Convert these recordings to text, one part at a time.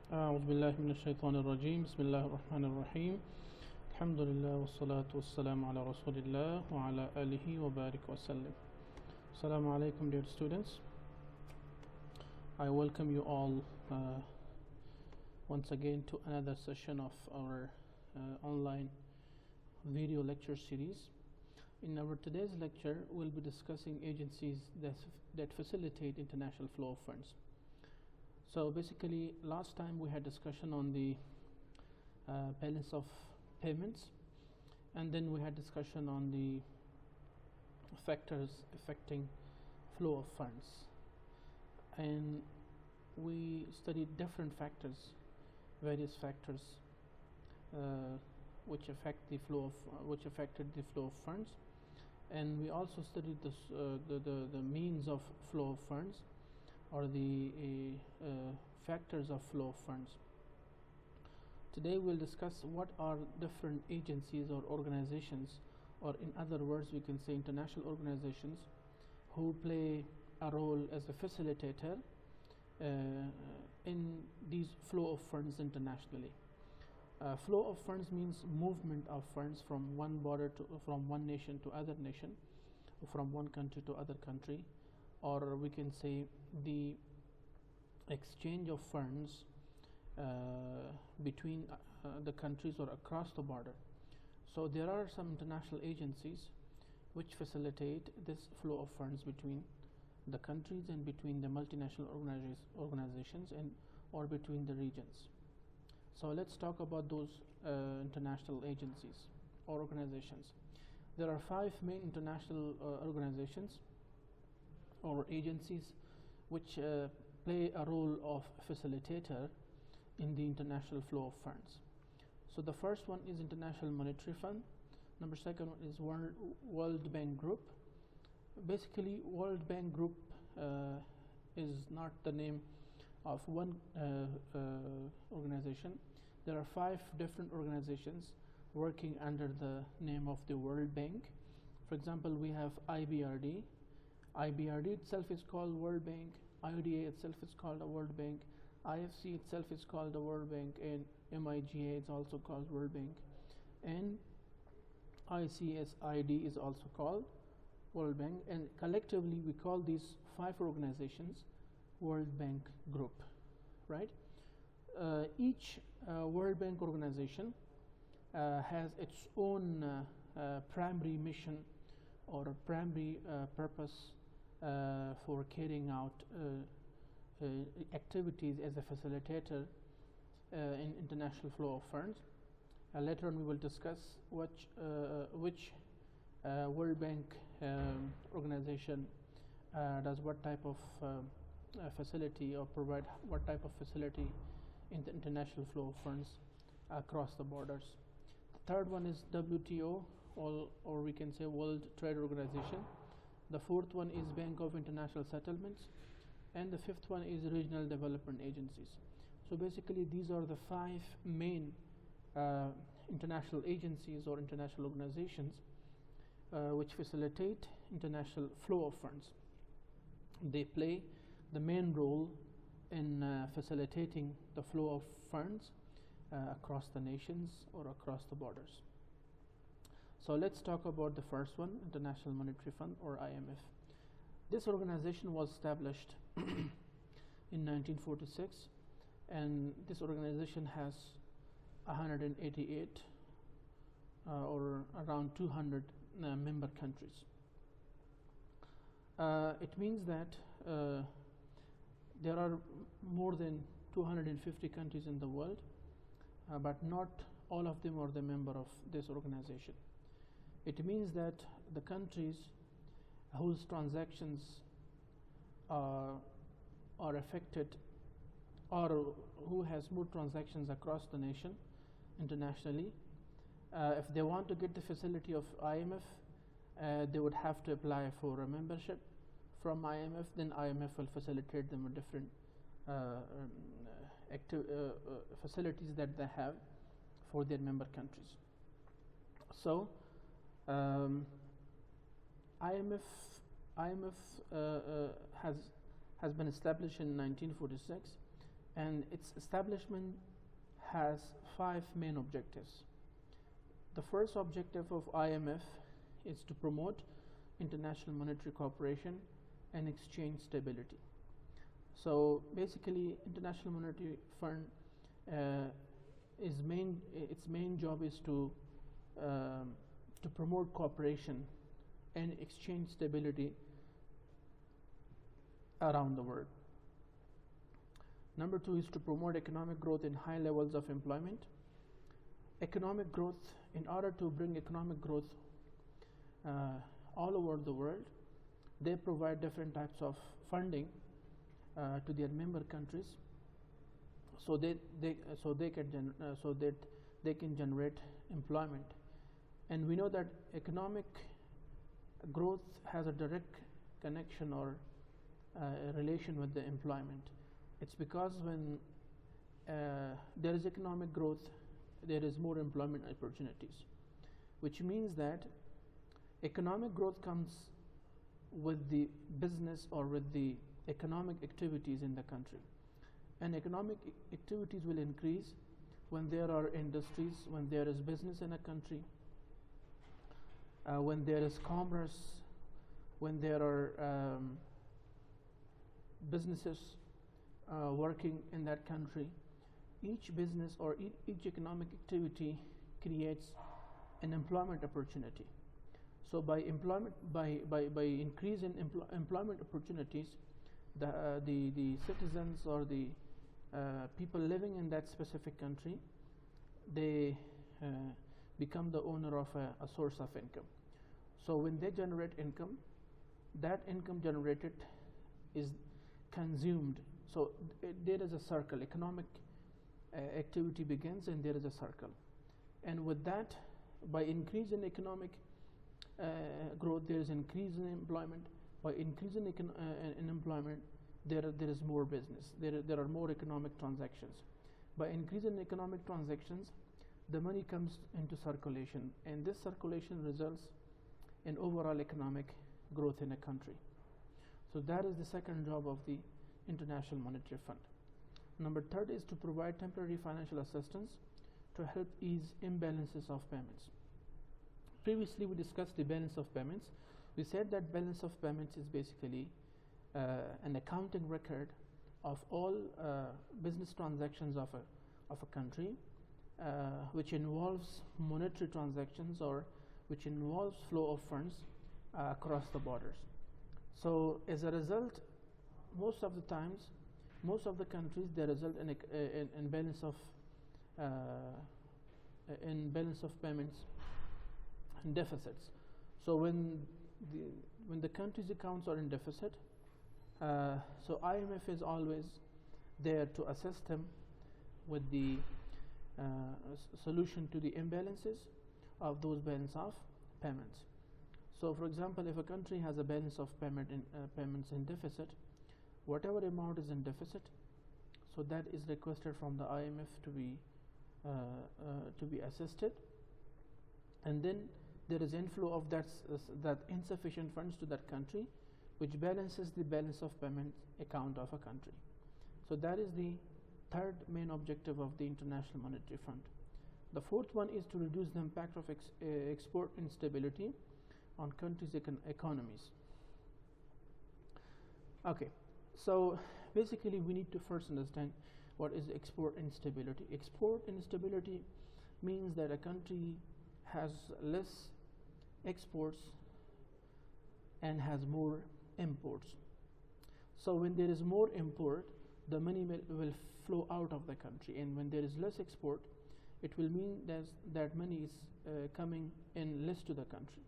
أعوذ بالله من الشيطان الرجيم بسم الله الرحمن الرحيم الحمد لله والصلاة والسلام على رسول الله وعلى آله وبارك وسلم. Assalamu alaikum, dear students. I welcome you all once again to another session of our online video lecture series. In our today's lecture, we'll be discussing agencies that facilitate international flow of funds. So basically, last time we had discussion on the balance of payments, and then we had discussion on the factors affecting flow of funds, and we studied different factors, various factors which affected the flow of funds, and we also studied this, the means of flow of funds, or the factors of flow of funds. Today we'll discuss what are different agencies or organizations, or in other words we can say international organizations, who play a role as a facilitator in these flow of funds internationally. Flow of funds means movement of funds from one nation to other nation, from one country to other country, or we can say the exchange of funds between the countries or across the border. So there are some international agencies which facilitate this flow of funds between the countries and between the multinational organizations and or between the regions. So let's talk about those international agencies or organizations. There are 5 main international organizations or agencies which play a role of facilitator in the international flow of funds. So the first one is International Monetary Fund. Number second one is World Bank Group. Basically, World Bank Group is not the name of one organization. There are 5 different organizations working under the name of the World Bank. For example, we have IBRD. IBRD itself is called World Bank. IODA itself is called a World Bank. IFC itself is called the World Bank, and MIGA is also called World Bank, and ICSID is also called World Bank, and collectively we call these 5 organizations World Bank Group, right? Each World Bank organization has its own primary mission or primary purpose for carrying out activities as a facilitator in international flow of funds. Later on we will discuss which World Bank organization does what type of facility, or provide what type of facility in the international flow of funds across the borders. The third one is WTO, or we can say World Trade Organization. The fourth one is Bank of International Settlements, and the fifth one is Regional Development Agencies. So basically these are the 5 main international agencies or international organizations which facilitate international flow of funds. They play the main role in facilitating the flow of funds across the nations or across the borders. So let's talk about the first one, International Monetary Fund, or IMF. This organization was established in 1946, and this organization has 188 or around 200 member countries. It means that there are more than 250 countries in the world, but not all of them are the member of this organization. It means that the countries whose transactions are affected, or who has more transactions across the nation internationally, if they want to get the facility of IMF, they would have to apply for a membership from IMF. Then IMF will facilitate them with different facilities that they have for their member countries. So IMF has been established in 1946, and its establishment has 5 main objectives. The first objective of IMF is to promote international monetary cooperation and exchange stability. So basically, International Monetary Fund its main job is to promote cooperation and exchange stability around the world. Number 2 is to promote economic growth and high levels of employment. Economic growth, in order to bring economic growth all over the world, they provide different types of funding to their member countries, so that they can generate employment. And we know that economic growth has a direct connection or relation with the employment. It's because when there is economic growth, there is more employment opportunities, which means that economic growth comes with the business or with the economic activities in the country. And economic activities will increase when there are industries, when there is business in a country, when there is commerce, when there are businesses working in that country. Each business or each economic activity creates an employment opportunity. So by increasing employment opportunities, the citizens or the people living in that specific country, they become the owner of a source of income. So when they generate income, that income generated is consumed. So there is a circle. Economic activity begins and there is a circle. And with that, by increasing economic growth, there is increase in employment. By increasing in employment, there is more business. There are more economic transactions. By increasing economic transactions, the money comes into circulation, and this circulation results in overall economic growth in a country. So that is the second job of the International Monetary Fund. Number 3 is to provide temporary financial assistance to help ease imbalances of payments. Previously, we discussed the balance of payments. We said that balance of payments is basically an accounting record of all business transactions of a country, which involves monetary transactions or which involves flow of funds across the borders. So as a result, most of the times, most of the countries, they result in balance of payments and deficits. So when the country's accounts are in deficit, so IMF is always there to assist them with the solution to the imbalances of those balance of payments. So for example, if a country has a balance of payments in deficit, whatever amount is in deficit, so that is requested from the IMF to be assisted, and then there is inflow of that insufficient funds to that country, which balances the balance of payment account of a country. So that is the third main objective of the International Monetary Fund. The fourth one is to reduce the impact of export instability on countries' economies. Okay, so basically we need to first understand what is export instability. Export instability means that a country has less exports and has more imports. So when there is more import, the money will flow out of the country, and when there is less export, it will mean that money is coming in less to the country.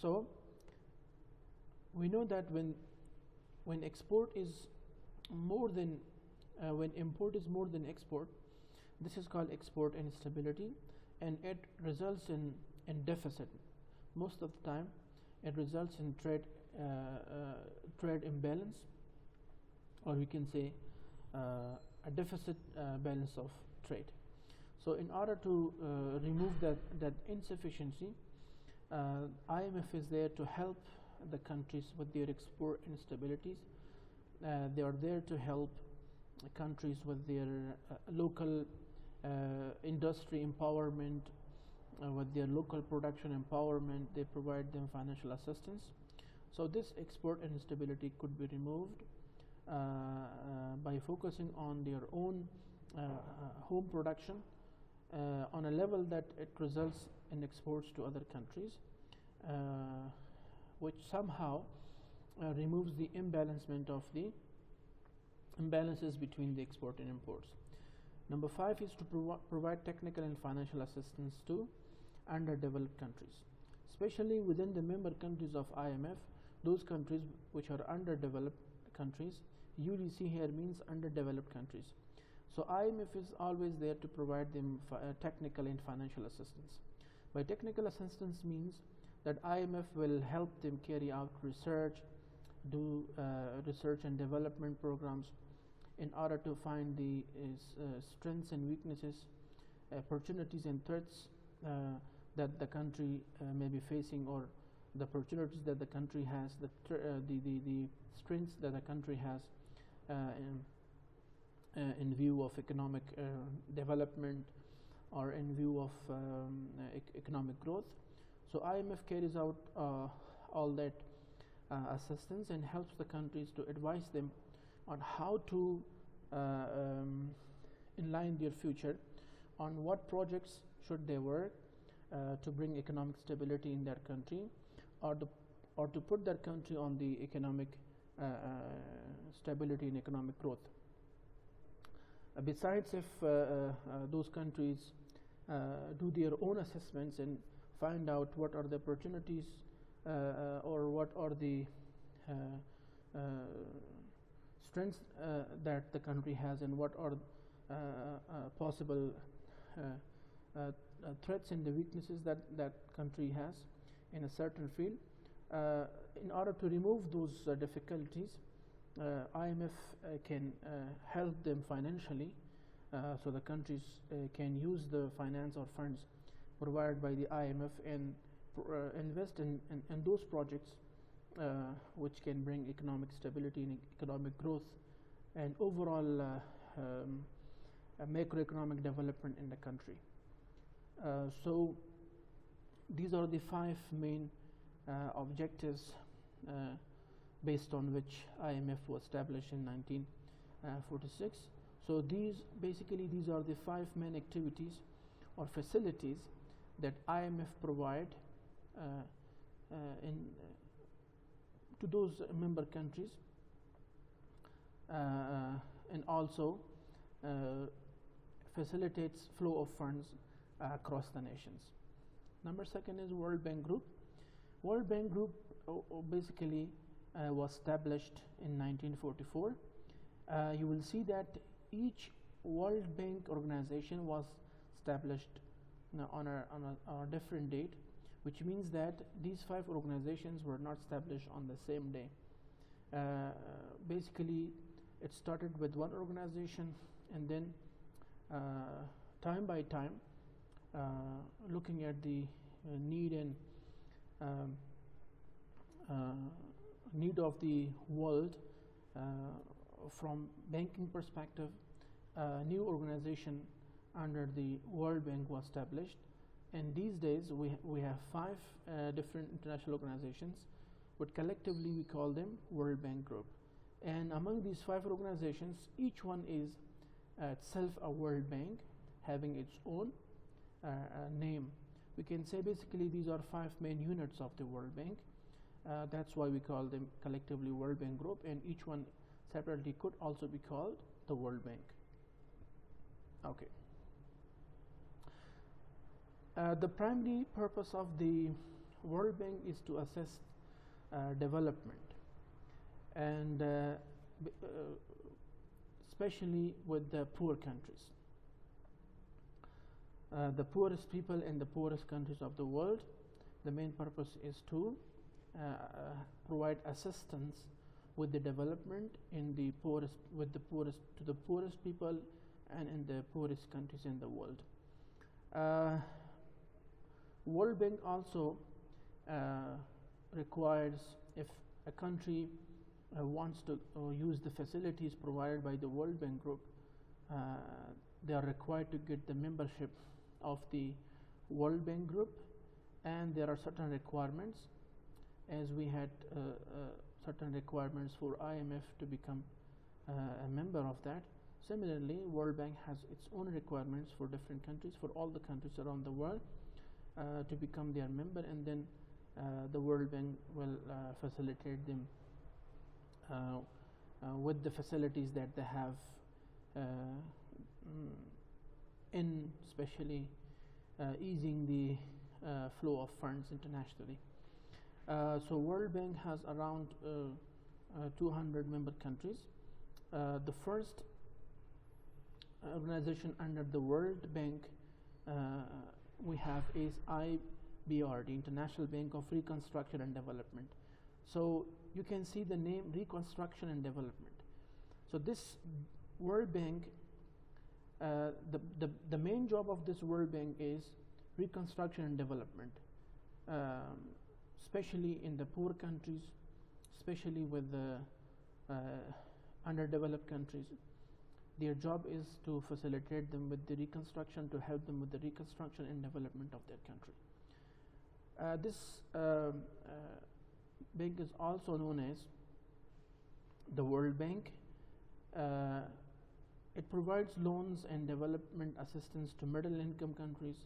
So we know that when export is more than when import is more than export, this is called export instability, and it results in deficit. Most of the time, it results in trade imbalance, or we can say a deficit balance of trade. So in order to remove that insufficiency, IMF is there to help the countries with their export instabilities. They are there to help countries with their local industry empowerment, with their local production empowerment. They provide them financial assistance. So this export instability could be removed by focusing on their own home production on a level that it results in exports to other countries, which somehow removes the imbalances between the export and imports. Number 5 is to provide technical and financial assistance to underdeveloped countries, especially within the member countries of IMF. Those countries which are underdeveloped countries, UDC here means underdeveloped countries. So IMF is always there to provide them technical and financial assistance. By technical assistance means that IMF will help them carry out research, do research and development programs in order to find the strengths and weaknesses, opportunities and threats that the country may be facing, or the opportunities that the country has, the strengths that the country has in view of economic development or in view of economic growth. So IMF carries out all that assistance and helps the countries to advise them on how to inline their future, on what projects should they work to bring economic stability in their country, or to put their country on the economic stability and economic growth. Besides, if those countries do their own assessments and find out what are the opportunities or what are the strengths that the country has, and what are possible threats and the weaknesses that country has in a certain field, in order to remove those difficulties, IMF can help them financially, so the countries can use the finance or funds provided by the IMF and invest in those projects which can bring economic stability and economic growth and overall macroeconomic development in the country. So these are the 5 main objectives based on which IMF was established in 1946. So these are the 5 main activities or facilities that IMF provide to those member countries, and also facilitates flow of funds across the nations. Number 2 is World Bank Group. World Bank Group basically was established in 1944. You will see that each World Bank organization was established on a different date, which means that these 5 organizations were not established on the same day. Basically, it started with one organization, and then time by time, looking at the need and need of the world from banking perspective, a new organization under the World Bank was established. And these days we have 5 different international organizations, but collectively we call them World Bank Group. And among these 5 organizations, each one is itself a World Bank, having its own name. We can say basically these are 5 main units of the World Bank. That's why we call them collectively World Bank Group, and each one separately could also be called the World Bank. Okay. The primary purpose of the World Bank is to assess development, and especially with the poor countries. The poorest people in the poorest countries of the world, the main purpose is to provide assistance with the development in the poorest people and in the poorest countries in the world. World Bank also requires if a country wants to use the facilities provided by the World Bank Group, they are required to get the membership of the World Bank Group, and there are certain requirements, as we had certain requirements for IMF to become a member of that. Similarly, World Bank has its own requirements for different countries, for all the countries around the world, to become their member, and then the World Bank will facilitate them with the facilities that they have in especially easing the flow of funds internationally. So World Bank has around 200 member countries. The first organization under the World Bank we have is IBRD, International Bank of Reconstruction and Development. So you can see the name Reconstruction and Development. So this World Bank, the main job of this World Bank is reconstruction and development, especially in the poor countries, especially with the underdeveloped countries. Their job is to facilitate them with the reconstruction, to help them with the reconstruction and development of their country. This bank is also known as the World Bank. It provides loans and development assistance to middle income countries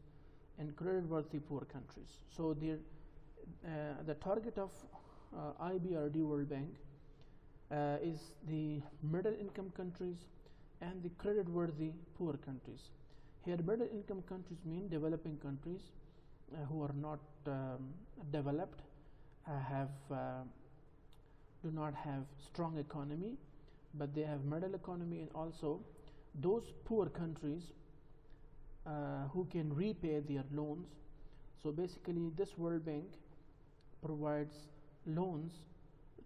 and credit-worthy poor countries. So the target of IBRD World Bank is the middle income countries and the credit-worthy poor countries. Here, middle income countries mean developing countries who are not developed, do not have strong economy, but they have middle economy, and also those poor countries who can repay their loans. So basically, this World Bank provides loans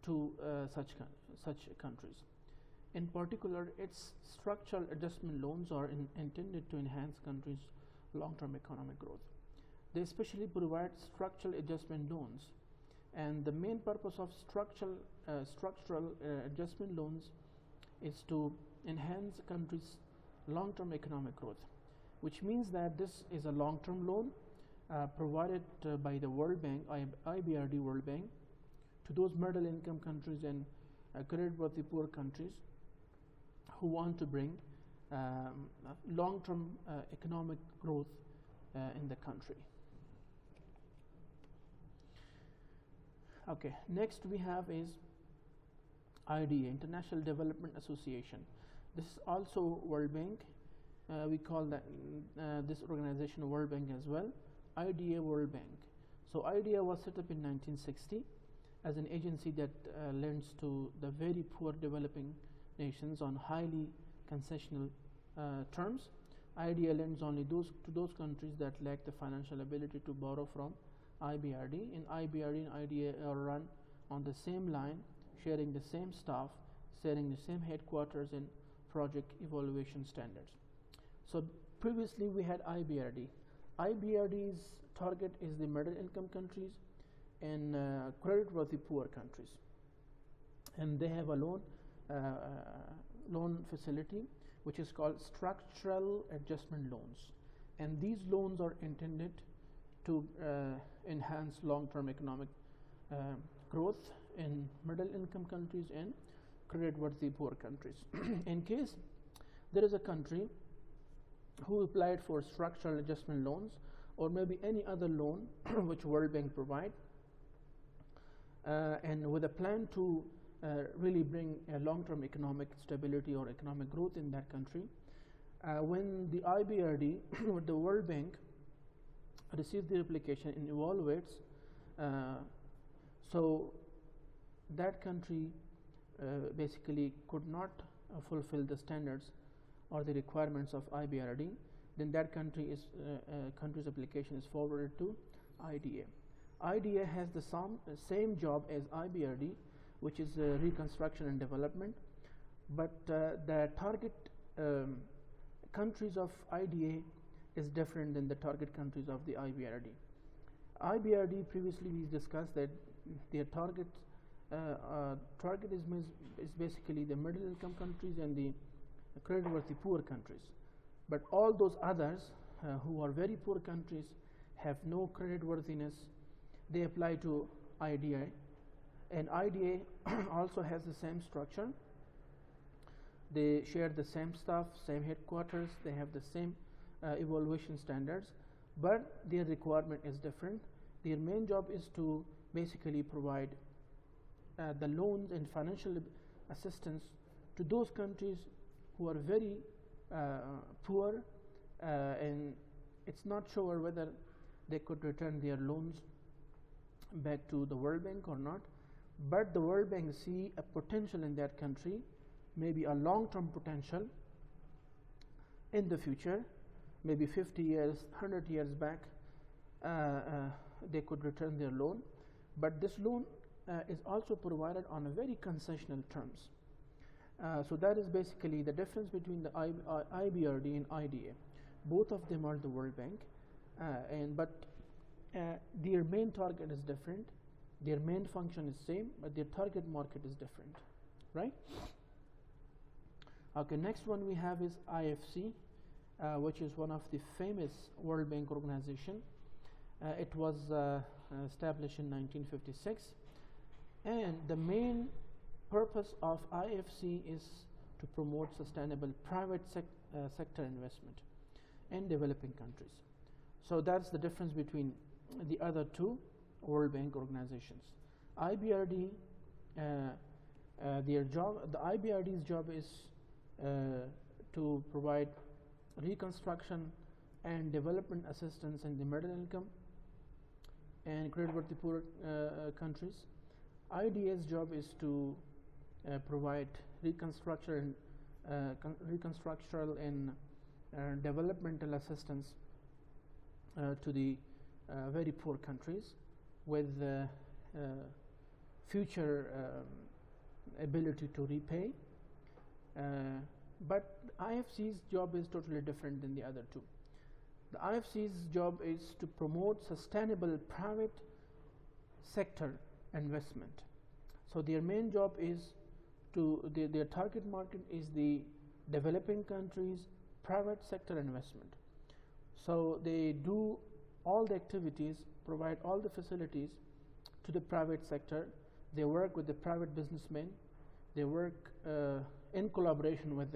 to such countries. In particular, its structural adjustment loans are intended to enhance countries' long-term economic growth. They especially provide structural adjustment loans, and the main purpose of structural adjustment loans is to enhance a country's long-term economic growth, which means that this is a long-term loan provided by the World Bank, IBRD World Bank, to those middle-income countries and credit-worthy poor countries who want to bring long-term economic growth in the country. Okay, next we have is IDA, International Development Association. This is also World Bank. We call that this organization World Bank as well, IDA World Bank. So IDA was set up in 1960 as an agency that lends to the very poor developing nations on highly concessional terms. IDA lends only to those countries that lack the financial ability to borrow from IBRD. In IBRD and IDA are run on the same line, sharing the same staff, sharing the same headquarters and project evaluation standards. So previously we had IBRD. IBRD's target is the middle income countries and credit-worthy poor countries, and they have a loan facility which is called structural adjustment loans, and these loans are intended to enhance long-term economic growth in middle income countries and credit-worthy poor countries. In case there is a country who applied for structural adjustment loans or maybe any other loan which World Bank provide, and with a plan to really bring a long-term economic stability or economic growth in that country, when the IBRD or the World Bank receives the application and evaluates, so that country basically could not fulfill the standards or the requirements of IBRD, then that country's application is forwarded to IDA. IDA has the same job as IBRD, which is reconstruction and development, but the target countries of IDA is different than the target countries of the IBRD. IBRD, previously we discussed that their target target is basically the middle income countries and the creditworthy poor countries. But all those others who are very poor countries, have no creditworthiness, they apply to IDA. And IDA also has the same structure. They share the same staff, same headquarters, they have the same evaluation standards, but their requirement is different. Their main job is to basically provide the loans and financial assistance to those countries who are very poor, and it's not sure whether they could return their loans back to the World Bank or not, but the World Bank see a potential in that country, maybe a long-term potential in the future, maybe 50 years, 100 years back, they could return their loan, but this loan is also provided on a very concessional terms. So that is basically the difference between the IBRD and IDA. Both of them are the World Bank, but their main target is different. Their main function is same, but their target market is different, right? Okay, next one we have is IFC, which is one of the famous World Bank organization. It was established in 1956, and the main purpose of IFC is to promote sustainable private sector investment in developing countries. So that's the difference between the other two World Bank organizations. IBRD, the IBRD's job is to provide reconstruction and development assistance in the middle income and creditworthy poor countries. IDA's job is to provide reconstructional and developmental assistance to the very poor countries with future ability to repay. But IFC's job is totally different than the other two. The IFC's job is to promote sustainable private sector investment. So their main job is their target market is the developing countries' private sector investment. So they do all the activities, provide all the facilities to the private sector. They work with the private businessmen. They work in collaboration with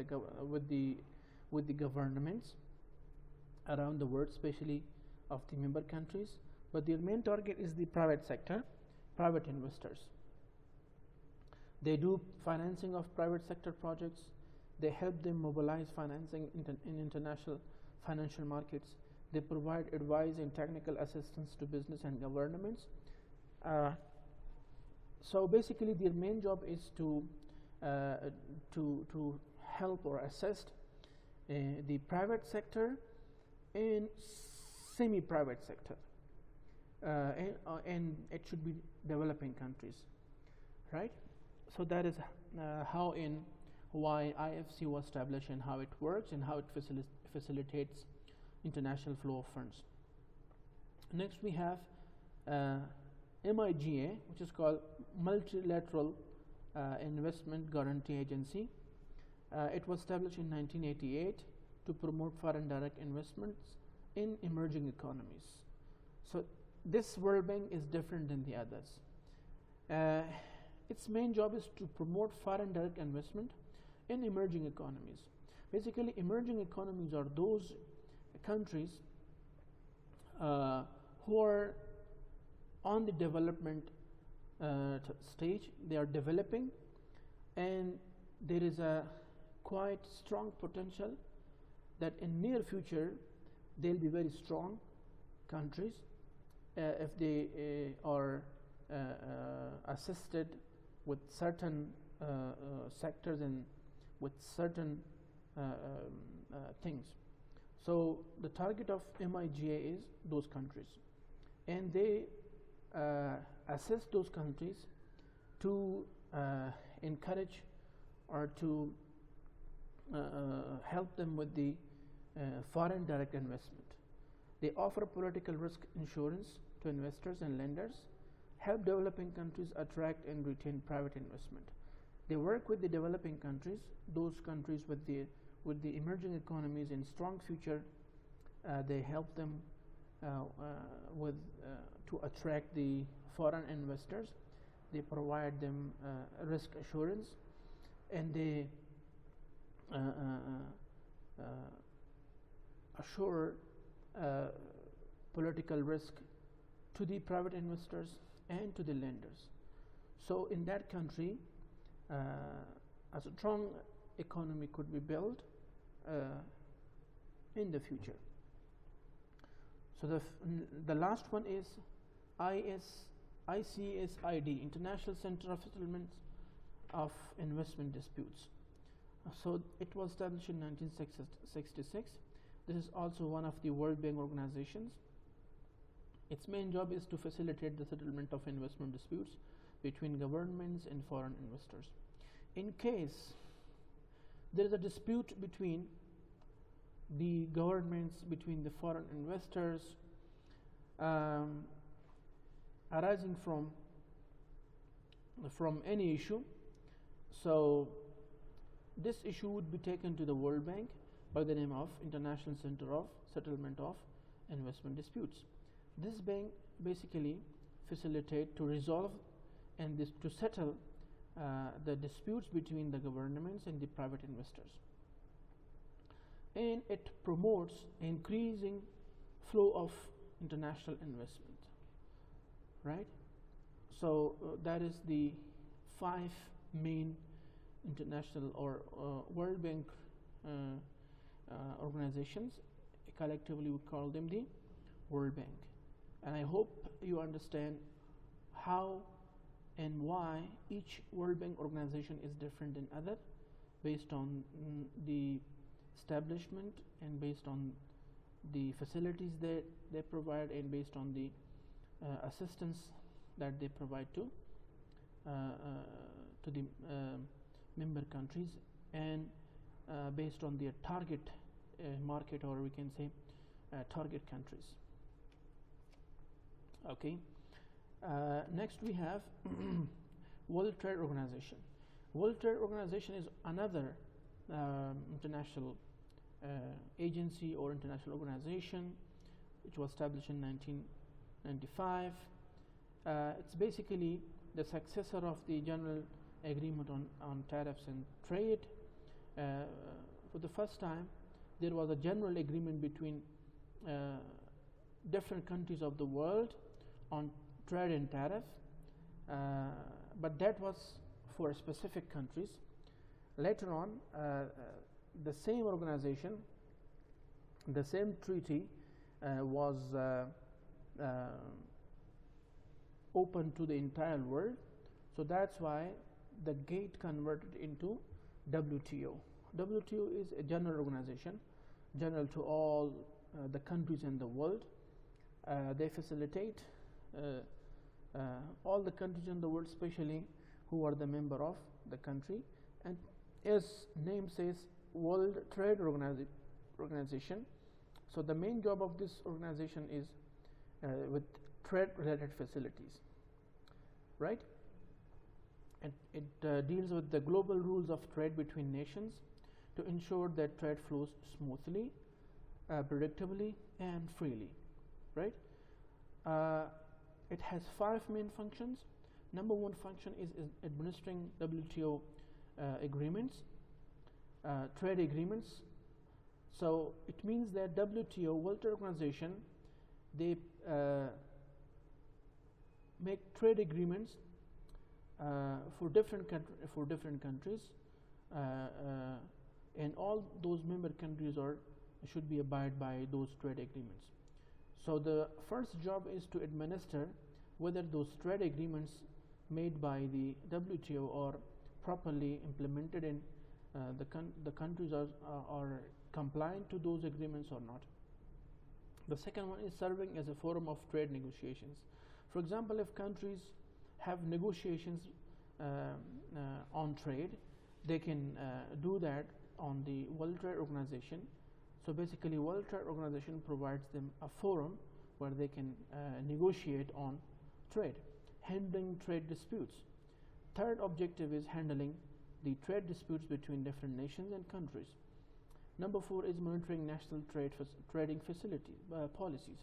the governments around the world, especially of the member countries. But their main target is the private sector, private investors. They do financing of private sector projects. They help them mobilize financing in international financial markets. They provide advice and technical assistance to business and governments. So basically, their main job is to help or assist the private sector and semi-private sector, and it should be developing countries, right? So that is how and why IFC was established and how it works and how it facilitates international flow of funds. Next we have MIGA, which is called Multilateral Investment Guarantee Agency. It was established in 1988 to promote foreign direct investments in emerging economies. So this World Bank is different than the others. Its main job is to promote foreign direct investment in emerging economies. Basically, emerging economies are those countries who are on the development stage. They are developing, and there is a quite strong potential that in near future they'll be very strong countries if they are assisted with certain sectors and with certain things. So the target of MIGA is those countries, and they assist those countries to encourage or to help them with the foreign direct investment. They offer political risk insurance to investors and lenders, help developing countries attract and retain private investment. They work with the developing countries, those countries with the emerging economies in strong future. They help them to attract the foreign investors. They provide them risk assurance, and they assure political risk to the private investors and to the lenders. So in that country, a strong economy could be built in the future. So the last one is ICSID, International Center of Settlements of Investment Disputes. So it was established in 1966. This is also one of the World Bank organizations. Its main job is to facilitate the settlement of investment disputes between governments and foreign investors. In case there is a dispute between the governments, between the foreign investors, arising from any issue, so this issue would be taken to the World Bank by the name of International Center of Settlement of Investment Disputes. This bank basically facilitate to resolve and to settle the disputes between the governments and the private investors, and it promotes increasing flow of international investment, right? So that is the 5 main international or World Bank organizations. Collectively we call them the World Bank. And I hope you understand how and why each World Bank organization is different than other, based on the establishment and based on the facilities that they provide, and based on the assistance that they provide to the member countries, and based on their target market, or we can say target countries. Okay. Next we have World Trade Organization. World Trade Organization is another international agency or international organization which was established in 1995. It's basically the successor of the General Agreement on Tariffs and Trade. For the first time, there was a general agreement between different countries of the world on trade and tariff, but that was for specific countries. Later on, the same organization, the same treaty was open to the entire world. So that's why the gate converted into WTO. WTO is a general organization, general to all the countries in the world. They facilitate all the countries in the world, especially who are the member of the country. And as name says, World Trade Organization. So the main job of this organization is with trade-related facilities, right? And it deals with the global rules of trade between nations to ensure that trade flows smoothly, predictably, and freely, right? It has 5 main functions. Number 1 function is administering WTO agreements, trade agreements. So it means that WTO, World Trade Organization, they make trade agreements for different countries, and all those member countries should be abide by those trade agreements. So the first job is to administer whether those trade agreements made by the WTO are properly implemented, and the countries are compliant to those agreements or not. The second one is serving as a forum of trade negotiations. For example, if countries have negotiations on trade, they can do that on the World Trade Organization. So basically, World Trade Organization provides them a forum where they can negotiate on trade. handling trade disputes. Third objective is handling the trade disputes between different nations and countries. Number 4 is monitoring national trading policies.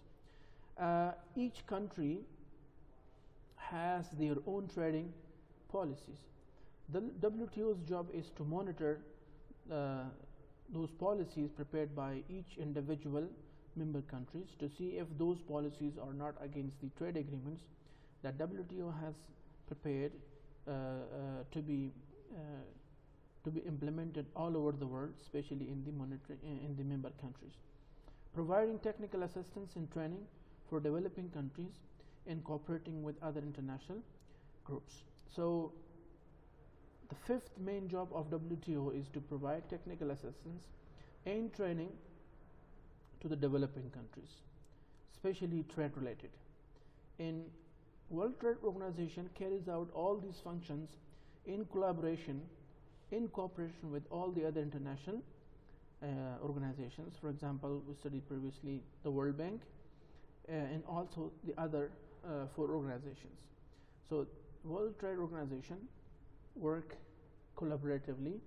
Each country has their own trading policies. The WTO's job is to monitor those policies prepared by each individual member countries to see if those policies are not against the trade agreements that WTO has prepared to be implemented all over the world, especially in the member countries. Providing technical assistance and training for developing countries and cooperating with other international groups. So the fifth main job of WTO is to provide technical assistance and training to the developing countries, especially trade related. And World Trade Organization carries out all these functions in collaboration, in cooperation with all the other international organizations. For example, we studied previously the World Bank and also the other 4 organizations. So World Trade Organization work collaboratively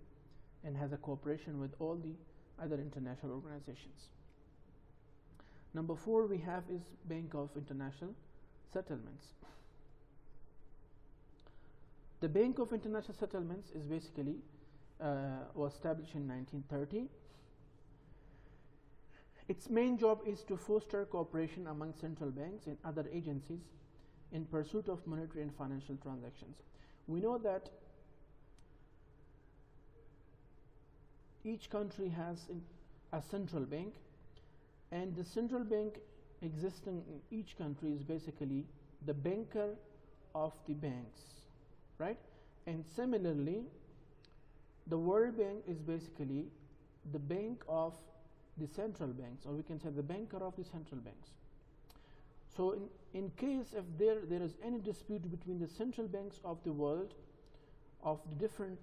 and has a cooperation with all the other international organizations. Number 4 we have is Bank of International Settlements. The Bank of International Settlements is basically was established in 1930. Its main job is to foster cooperation among central banks and other agencies in pursuit of monetary and financial transactions. We know that each country has a central bank, and the central bank existing in each country is basically the banker of the banks, right? And similarly, the World Bank is basically the bank of the central banks, or we can say the banker of the central banks. So in case if there is any dispute between the central banks of the world, of the different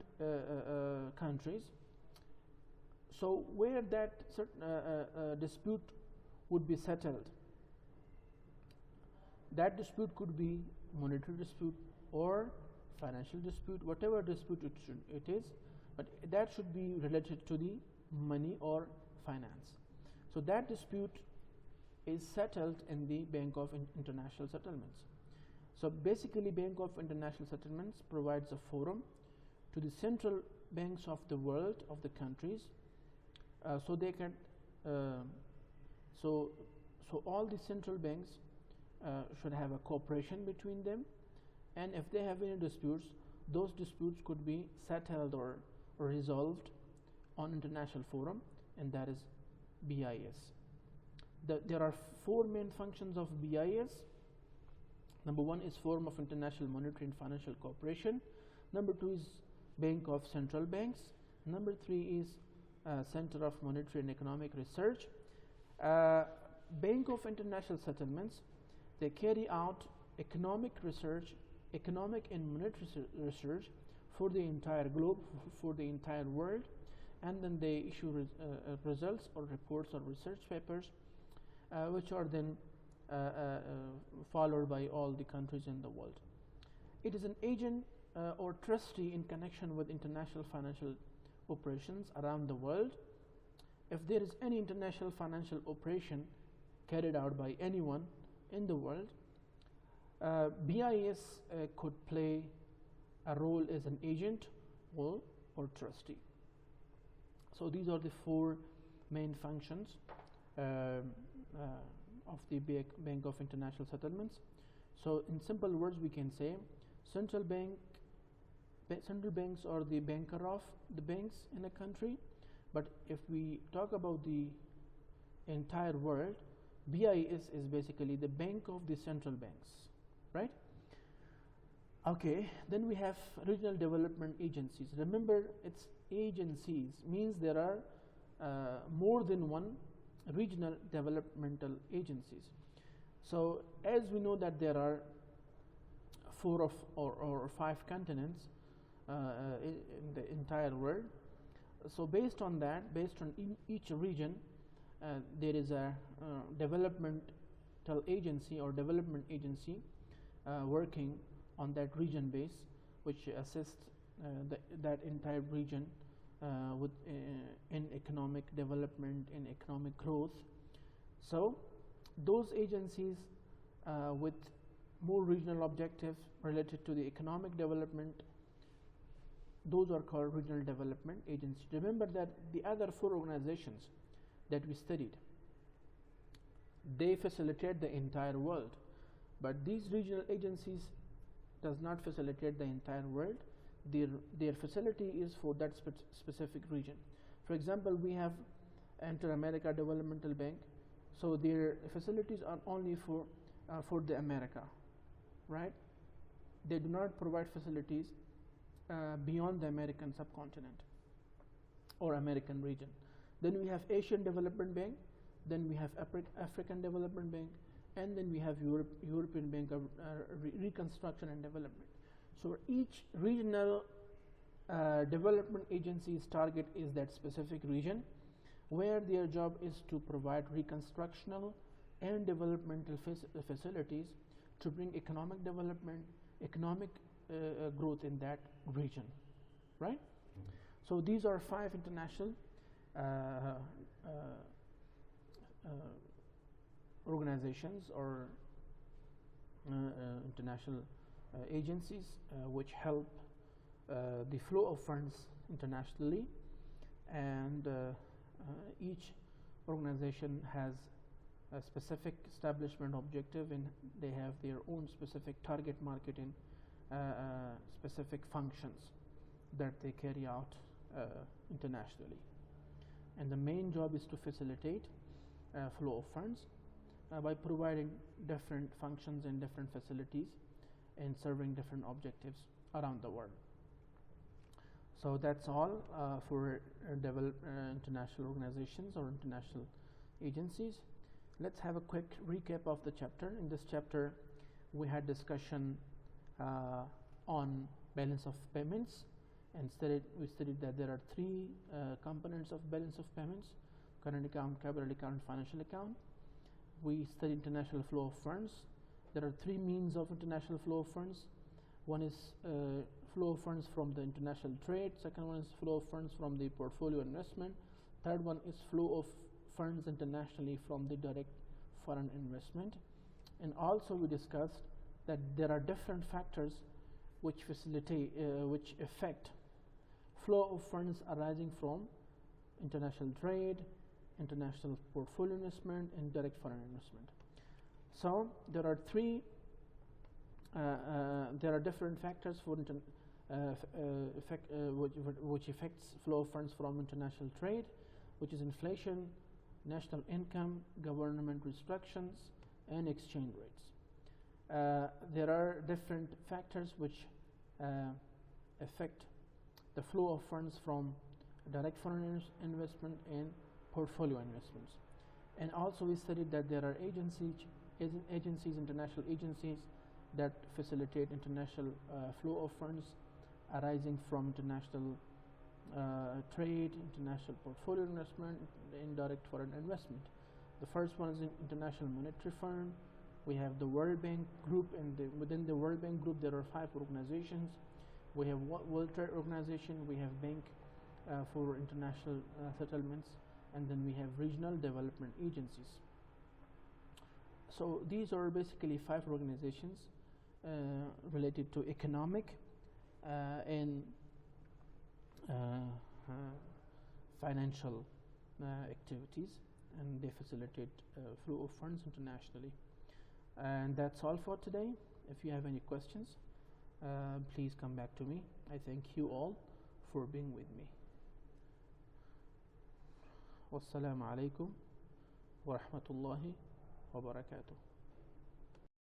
countries, so where that dispute would be settled, that dispute could be monetary dispute or financial dispute, whatever dispute it is, but that should be related to the money or finance. So that dispute is settled in the Bank of International Settlements. So basically, Bank of International Settlements provides a forum to the central banks of the world, of the countries, so they can so all the central banks should have a cooperation between them, and if they have any disputes, those disputes could be settled or resolved on international forum, and that is BIS. There are 4 main functions of BIS. Number 1 is Forum of International Monetary and Financial Cooperation. Number 2 is Bank of Central Banks. Number 3 is Center of Monetary and Economic Research. Bank of International Settlements, they carry out economic research, economic and monetary research for the entire globe, for the entire world, and then they issue results or reports or research papers, which are then followed by all the countries in the world. It is an agent or trustee in connection with international financial operations around the world. If there is any international financial operation carried out by anyone in the world, BIS could play a role as an agent or trustee. So these are the 4 main functions of the Bank of International Settlements. So in simple words, we can say central banks are the banker of the banks in a country, but if we talk about the entire world, BIS is basically the bank of the central banks, right? Okay, then we have regional development agencies. Remember, it's agencies, means there are more than one regional developmental agencies. So as we know that there are 4 or 5 continents in the entire world, so based on that, based on each region, there is a developmental agency or development agency working on that region base, which assist that entire region with in economic development, in economic growth. So those agencies with more regional objectives related to the economic development, those are called regional development agencies. Remember that the other 4 organizations that we studied, they facilitate the entire world, but these regional agencies does not facilitate the entire world. Their facility is for that specific region. For example, we have Inter-America Developmental Bank, so their facilities are only for the America, right? They do not provide facilities beyond the American subcontinent or American region. Then we have Asian Development Bank, then we have African Development Bank, and then we have European Bank of Reconstruction and Development. So each regional development agency's target is that specific region, where their job is to provide reconstructional and developmental facilities to bring economic development, economic growth in that region, right? So these are 5 international organizations or international agencies which help the flow of funds internationally, and each organization has a specific establishment objective, and they have their own specific target market and specific functions that they carry out internationally. And the main job is to facilitate flow of funds by providing different functions and different facilities and serving different objectives around the world. So that's all for international organizations or international agencies. Let's have a quick recap of the chapter. In this chapter, we had discussion on balance of payments, and we studied that there are 3 components of balance of payments: current account, capital account, financial account. We studied international flow of funds. There are 3 means of international flow of funds. One is flow of funds from the international trade. Second one is flow of funds from the portfolio investment. Third one is flow of funds internationally from the direct foreign investment. And also we discussed that there are different factors which facilitate, which affect flow of funds arising from international trade, international portfolio investment, and direct foreign investment. So there are 3 there are different factors for which affects flow of funds from international trade, which is inflation, national income, government restrictions, and exchange rates. There are different factors which affect the flow of funds from direct foreign investment and portfolio investments. And also we studied that there are agencies, international agencies that facilitate international flow of funds arising from international trade, international portfolio investment, and direct foreign investment. The first one is the International Monetary Fund. We have the World Bank Group, and within the World Bank Group there are 5 organizations. We have World Trade Organization, we have Bank for International Settlements, and then we have regional development agencies. So these are basically 5 organizations related to economic and financial activities, and they facilitate flow of funds internationally. And that's all for today. If you have any questions, please come back to me. I thank you all for being with me. Wassalamu alaikum wa rahmatullahi wa barakatuh.